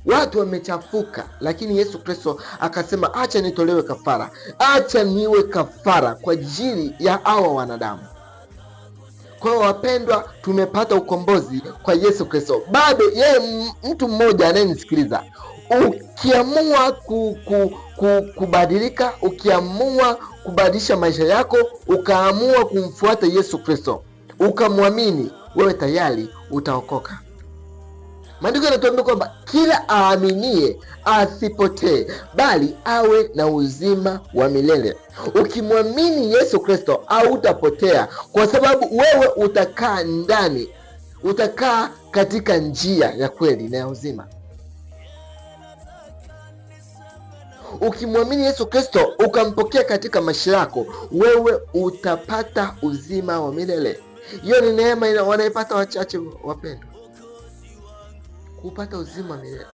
Watu wamechafuka, lakini Yesu Kristo akasema acha nitolewe kafara, acha niwe kafara kwa ajili ya hawa wanadamu. Kwa hiyo wapendwa, tumepata ukombozi kwa Yesu Kristo. Bado yeye mtu mmoja anayenisikiliza, ukiamua kubadilika, ukiamua kubadilisha maisha yako, ukaamua kumfuata Yesu Kristo, ukamwamini, wewe tayari utaokoka. Maandiko yanatuambia kwamba kila aaminie asipotee, bali awe na uzima wa milele. Ukimwamini Yesu Kristo hautapotea, kwa sababu wewe utakaa ndani, utakaa katika njia ya kweli na ya uzima. Ukimwamini Yesu Kristo ukampokea katika maisha yako, wewe utapata uzima wa milele. Hiyo ni neema wanaipata wachache, wapendwa, kupata uzima wa milele.